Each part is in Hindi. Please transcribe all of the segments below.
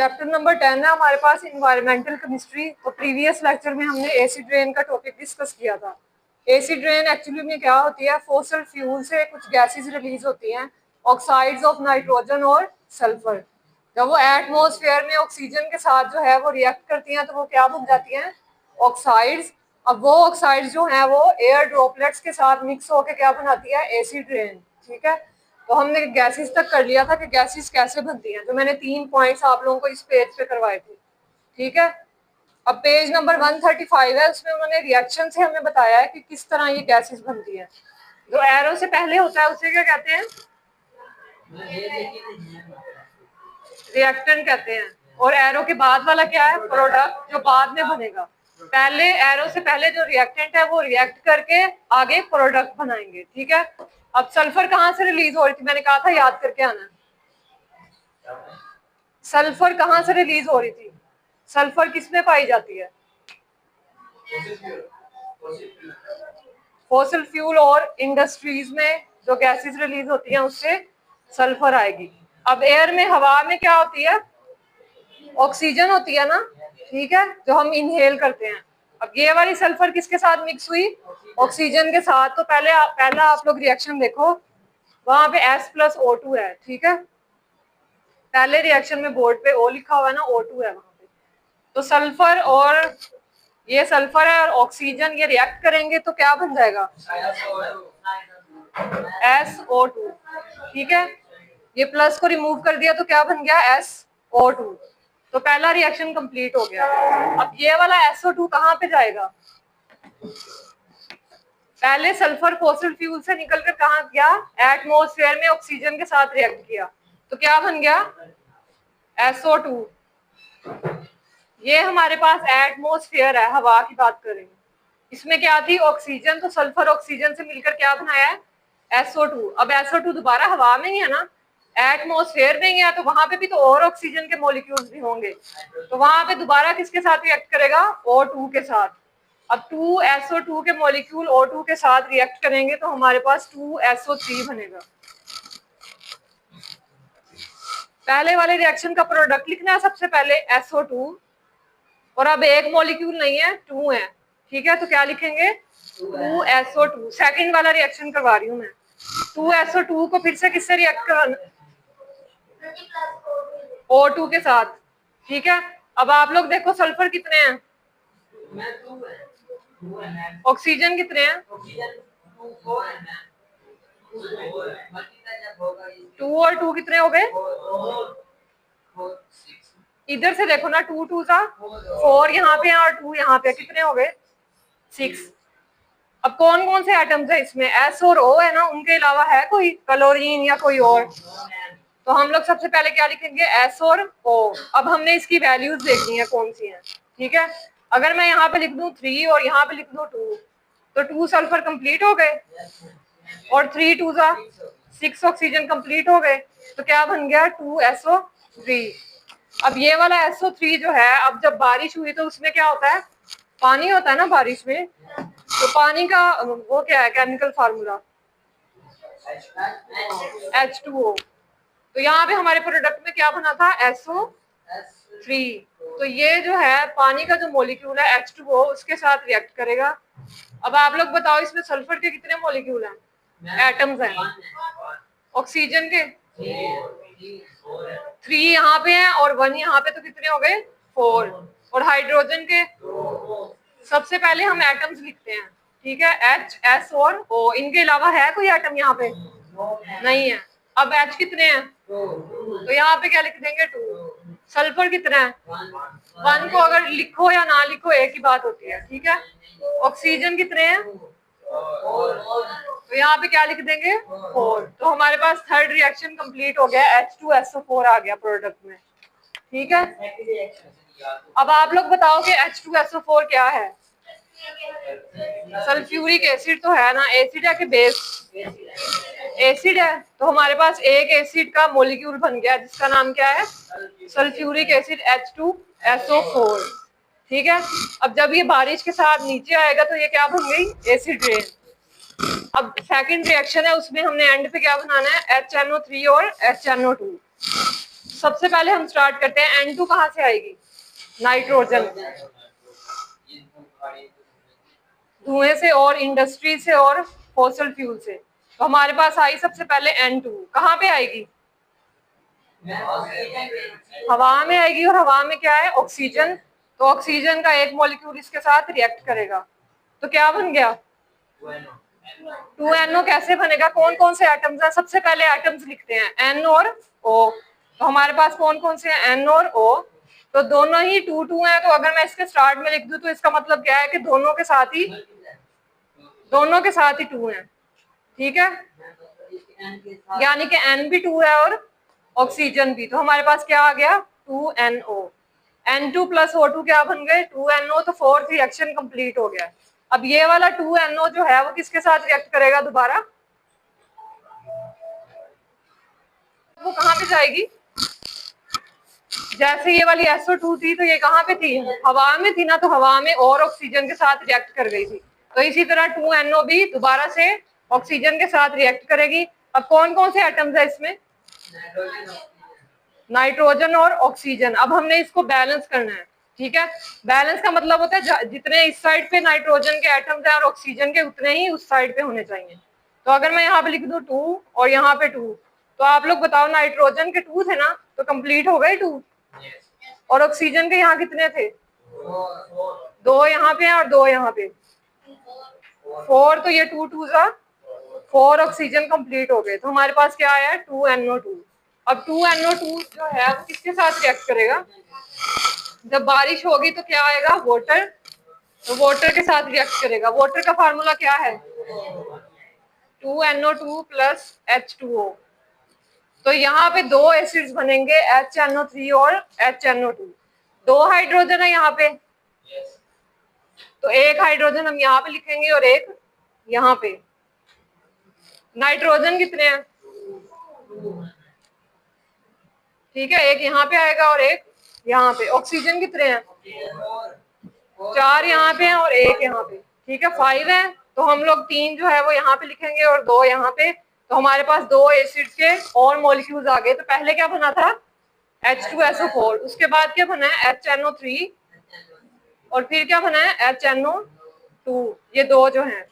चैप्टर नंबर 10 है हमारे पास इन्वायरमेंटल केमिस्ट्री। तो प्रीवियस लेक्चर में हमने एसिड रेन का टॉपिक डिस्कस किया था। एसिड रेन एक्चुअली में क्या होती है, फॉसिल फ्यूल से कुछ गैसेस रिलीज होती हैं, ऑक्साइड्स ऑफ नाइट्रोजन और सल्फर। जब वो एटमॉस्फेयर में ऑक्सीजन के साथ जो है वो रिएक्ट करती हैं तो वो क्या बन जाती हैं, ऑक्साइड्स। अब वो ऑक्साइड्स जो हैं वो एयर ड्रॉपलेट्स के साथ मिक्स होकर क्या बनाती है, एसिड रेन। ठीक है, तो हमने गैसेस तक कर लिया था कि गैसेस कैसे बनती हैं, जो मैंने 3 पॉइंट्स आप लोगों को इस पेज पे करवाए थे। ठीक है, अब पेज नंबर 135 है, उसमें उन्होंने रिएक्शन से हमें बताया है कि किस तरह ये गैसेस बनती हैं। जो एरो से पहले होता है उसे क्या कहते हैं, रिएक्टेंट कहते हैं। और एरो के बाद वाला क्या है, प्रोडक्ट, जो बाद में बनेगा। पहले एरो से पहले जो रिएक्टेंट है वो रिएक्ट करके आगे प्रोडक्ट बनाएंगे। ठीक है, अब सल्फर कहाँ से रिलीज हो रही थी, मैंने कहा था याद करके आना। सल्फर कहाँ से रिलीज हो रही थी, सल्फर किसमें पाई जाती है, फॉसिल फ्यूल और इंडस्ट्रीज में जो गैसेस रिलीज होती हैं उससे सल्फर आएगी। अब एयर में, हवा में क्या होती है, ऑक्सीजन होती है ना। ठीक है, जो हम इनहेल करते हैं। अब ये वाली सल्फर किसके साथ मिक्स हुई, ऑक्सीजन के साथ। तो पहला आप लोग रिएक्शन देखो, वहां पे S+O2 है। ठीक है, पहले रिएक्शन में बोर्ड पे O लिखा हुआ है ना, O2 है वहां पे। तो सल्फर और ये सल्फर है और ऑक्सीजन ये रिएक्ट करेंगे तो क्या बन जाएगा, SO2। ठीक है, ये प्लस को रिमूव कर दिया तो क्या बन गया, SO2। तो पहला रिएक्शन कंप्लीट हो गया। अब ये वाला SO2 कहाँ पे जाएगा, पहले सल्फर फॉसिल फ्यूल से निकलकर कहाँ गया, एटमॉस्फेयर में ऑक्सीजन के साथ रिएक्ट किया तो क्या बन गया, SO2। ये हमारे पास एटमॉस्फेयर है, हवा की बात करेंगे। इसमें क्या थी, ऑक्सीजन। तो सल्फर ऑक्सीजन से मिलकर क्या बनाया है, SO2। अब SO2 दोबारा हवा में ही है ना, एटमॉस्फेयर में ही है, तो वहां पे भी तो और ऑक्सीजन के मॉलिक्यूल्स भी होंगे। तो वहां पे दोबारा किसके साथ रिएक्ट करेगा, O2 के साथ। अब 2SO2 के मॉलिक्यूल O2 के साथ रिएक्ट करेंगे तो हमारे पास 2SO3 बनेगा। पहले वाले रिएक्शन का प्रोडक्ट लिखना है सबसे पहले, SO2। और अब एक मॉलिक्यूल नहीं है, 2 है। ठीक है, तो क्या लिखेंगे, 2SO2। सेकंड वाला रिएक्शन करवा रही हूँ मैं। 2SO2 को फिर से किससे रिएक्ट करवाना, O2 के साथ। ठीक है, अब आप लोग देखो सल्फर कितने हैं, ऑक्सीजन कितने हैं, 2 और 2 कितने हो गए, इधर से देखो ना, 2 2 सा 4 यहाँ पे और 2 यहाँ पे, कितने हो गए, 6। अब कौन कौन से एटम्स है इसमें, S और O है ना, उनके अलावा है कोई क्लोरीन या कोई और। तो हम लोग सबसे पहले क्या लिखेंगे, S और O। अब हमने इसकी वैल्यूज देखनी है कौन सी हैं। ठीक है, अगर मैं यहाँ पे लिख दूं 3 और यहाँ पे लिख दूं 2, तो 2 सल्फर कंप्लीट हो गए और 3 2 सा 6 ऑक्सीजन कंप्लीट हो गए। तो क्या बन गया, 2SO3। अब ये वाला SO3 जो है, अब जब बारिश हुई तो उसमें क्या होता है, पानी होता है ना बारिश में। तो पानी का वो क्या है, केमिकल फार्मूला, H2O। तो यहाँ पे हमारे प्रोडक्ट में क्या बना था, SO3। तो ये जो है पानी का जो मॉलिक्यूल है H2O, उसके साथ रिएक्ट करेगा। अब आप लोग बताओ इसमें सल्फर के कितने मॉलिक्यूल हैं, एटम्स हैं, ऑक्सीजन के 3 यहाँ पे हैं और 1 यहाँ पे, तो कितने हो गए, 4। और हाइड्रोजन के, सबसे पहले हम एटम्स लिखते हैं। ठीक है, H, S और O। इनके अलावा है कोई एटम यहाँ पे, नहीं है। अब H कितने हैं, तो यहाँ पे क्या लिख देंगे, 2। सल्फर कितना है, 1 को अगर लिखो या ना लिखो एक ही बात होती है। ठीक है, ऑक्सीजन कितने हैं, तो यहाँ पे क्या लिख देंगे, 4। तो हमारे पास थर्ड रिएक्शन कंप्लीट हो गया, H2SO4 आ गया प्रोडक्ट में। ठीक है, अब आप लोग बताओ कि H2SO4 क्या है, सल्फ्यूरिक एसिड तो है ना, एसिड है कि बेस, एसिड है। तो हमारे पास एक एसिड का मॉलिक्यूल बन गया जिसका नाम क्या है, सल्फ्यूरिक एसिड H2SO4। ठीक है, अब जब ये बारिश के साथ नीचे आएगा तो ये क्या बन गई, एसिड रेन। अब सेकंड रिएक्शन है, उसमें हमने एंड पे क्या बनाना है, HNO3 और HNO2। सबसे पहले हम स्टार्ट करते हैं, N2 कहाँ से आएगी? नाइट्रोजन, धुएं से और इंडस्ट्री से और फॉसिल फ्यूल से। तो हमारे पास आई सबसे पहले N2, कहाँ पे आएगी? हवा में आएगी, और हवा में क्या है? ऑक्सीजन। तो ऑक्सीजन का एक मॉलिक्यूल इसके साथ रिएक्ट करेगा, तो क्या बन गया? 2NO। कैसे बनेगा? कौन कौन से एटम्स हैं? सबसे पहले एटम्स लिखते हैं, N और O। तो हमारे पास कौन कौन से हैं? N और O। तो दोनों ही 2 हैं, तो अगर मैं इसके स्टार्ट में लिख दूं तो इसका मतलब क्या है कि दोनों के साथ ही 2 हैं, ठीक है। यानी कि N भी 2 है और ऑक्सीजन भी। तो हमारे पास क्या आ गया? 2NO। N2 प्लस O2 क्या बन गए? 2NO। तो फोर्थ रिएक्शन कंप्लीट हो गया। अब ये वाला 2NO जो है वो किसके साथ रिएक्ट करेगा दोबारा? वो कहाँ पे जाएगी? जैसे ये वाली SO2 थी तो ये कहाँ पे थी? हवा में थी ना, तो हवा में और ऑक्सीजन के साथ रिएक्ट कर गई थी। तो इसी तरह 2NO भी दोबारा से ऑक्सीजन के साथ रिएक्ट करेगी। अब कौन कौन से एटम्स है इसमें? नाइट्रोजन और ऑक्सीजन। अब हमने इसको बैलेंस करना है, ठीक है। बैलेंस का मतलब होता है जितने इस साइड पे नाइट्रोजन के एटम्स हैं और ऑक्सीजन के, उतने ही उस साइड पे होने चाहिए। तो अगर मैं यहाँ पे लिख दूं 2 और यहाँ पे 2, तो आप लोग बताओ, नाइट्रोजन के 2 थे ना, तो कंप्लीट हो गए 2। और ऑक्सीजन के यहाँ कितने थे? 2 यहाँ पे और 2 यहाँ पे, 4। तो ये 2 2 जा 4, ऑक्सीजन कंप्लीट हो गए। तो हमारे पास क्या आया? 2NO2। अब 2NO2 जो है वो किसके साथ रिएक्ट करेगा? जब बारिश होगी तो क्या आएगा? वाटर। तो वाटर के साथ रिएक्ट करेगा। वाटर का फार्मूला क्या है? 2NO2 plus H2O। तो यहाँ पे 2 एसिड्स बनेंगे, HNO3 और HNO2। 2 हाइड्रोजन है यहाँ पे, तो एक हाइड्रोजन हम यहाँ पे लिखेंगे और एक यहाँ पे। नाइट्रोजन कितने हैं? ठीक है, एक यहाँ पे आएगा और एक यहाँ पे। ऑक्सीजन कितने हैं? 4 यहाँ पे हैं और एक यहाँ पे, ठीक है, 5 है। तो हम लोग 3 जो है वो यहाँ पे लिखेंगे और 2 यहाँ पे। तो हमारे पास 2 एसिड्स के और मॉलिक्यूल्स आ गए। तो पहले क्या बना था? H2SO4। उसके बाद क्या बना है? HNO3। और फिर क्या बना है? HNO2। ये 2 जो हैं।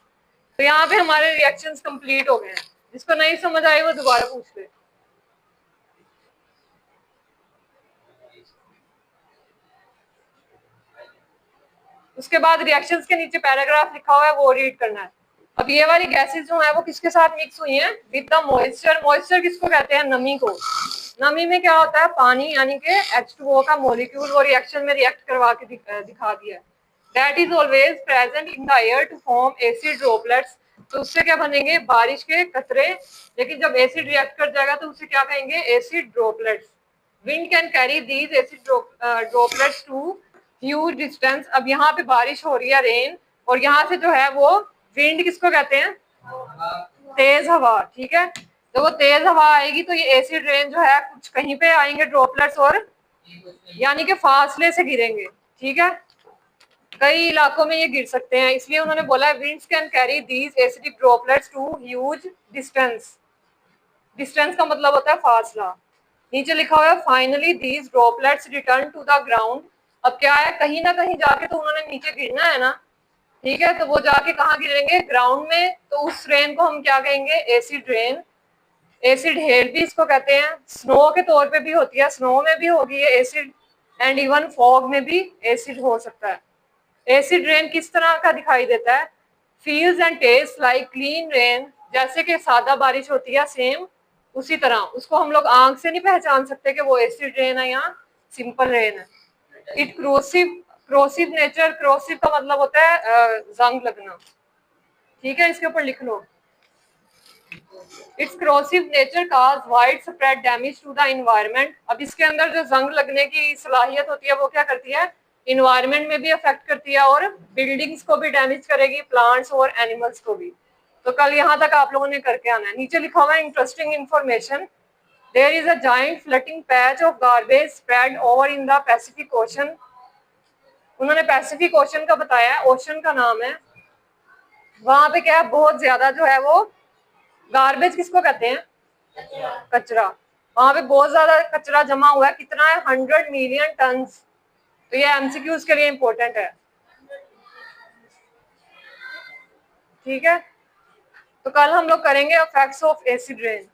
तो यहाँ पे हमारे रिएक्शंस कंप्लीट हो गए हैं। जिसको नहीं समझ आई वो दोबारा पूछ ले। उसके बाद रिएक्शंस के नीचे पैराग्राफ लिखा हुआ है, वो रीड करना है। अब ये वाली गैसेस जो है वो किसके साथ मिक्स हुई हैं? With the moisture. मॉइस्चर किसको कहते हैं? नमी को। नमी में क्या होता है? पानी, यानी कि H2O का मॉलिक्यूल वो रिएक्शन में रिएक्ट करवा के दिखा दिया है। That is always present in the air to form acid droplets. तो उससे क्या बनेंगे? बारिश के कतरे। लेकिन जब एसिड रिएक्ट कर जाएगा तो उसे क्या कहेंगे? Acid droplets. Wind can carry these acid droplets to huge distance. अब यहाँ पे बारिश हो रही है, रेन, और यहाँ से जो है वो विंड किसको कहते हैं? तेज हवा, ठीक है। तो वो तेज हवा आएगी तो ये एसिड रेन जो है कुछ कहीं पे आएंगे ड्रॉपलेट्स, और यानी कि फासले से गिरेंगे, ठीक है। कई इलाकों में ये गिर सकते हैं, इसलिए उन्होंने बोला winds can carry these acidic droplets to huge distance. Distance का मतलब होता है फासला। नीचे लिखा हुआ है finally these droplets return to the ground. अब क्या है? कहीं ना कहीं जाके तो उन्होंने नीचे गिरना है ना, ठीक है। तो वो जाके कहाँ गिरेंगे? ग्राउंड में। तो उस रेन को हम क्या कहेंगे? Acid rain. एसिड हेल भी इसको कहते हैं। स्नो के तौर पे भी होती है, स्नो में भी होगी ये एसिड, एंड इवन फॉग में भी एसिड हो सकता है। एसिड रेन किस तरह का दिखाई देता है? Feels and taste like clean rain. जैसे कि सादा बारिश होती है, सेम उसी तरह। उसको हम लोग आंख से नहीं पहचान सकते कि वो एसिड रेन है या सिंपल रेन है। It corrosive nature. क्रोसिव का मतलब होता है जंग लगना, ठीक है। इसके ऊपर लिख लो, it's corrosive nature cause widespread damage to the environment. अब इसके अंदर जो जंग लगने की सलाहियत होती है वो क्या करती है? इन्वायरमेंट में भी अफेक्ट करती है और बिल्डिंग्स को भी डैमेज करेगी, प्लांट्स और एनिमल्स को भी। तो कल यहाँ तक आप लोगों ने करके आना है। नीचे लिखा हुआ है interesting information, there is a giant floating patch of garbage spread over in the Pacific Ocean. उन्होंने पैसिफिक ओशन का बताया है, ओशन का नाम है। वहां पे क्या है? बहुत ज्यादा जो है वो गार्बेज किसको कहते हैं? कचरा। वहां पे बहुत ज्यादा कचरा जमा हुआ है, कितना है 100 मिलियन टन। तो ये एमसीक्यूज के लिए इंपॉर्टेंट है, ठीक है। तो कल हम लोग करेंगे इफेक्ट्स ऑफ एसिड रेन।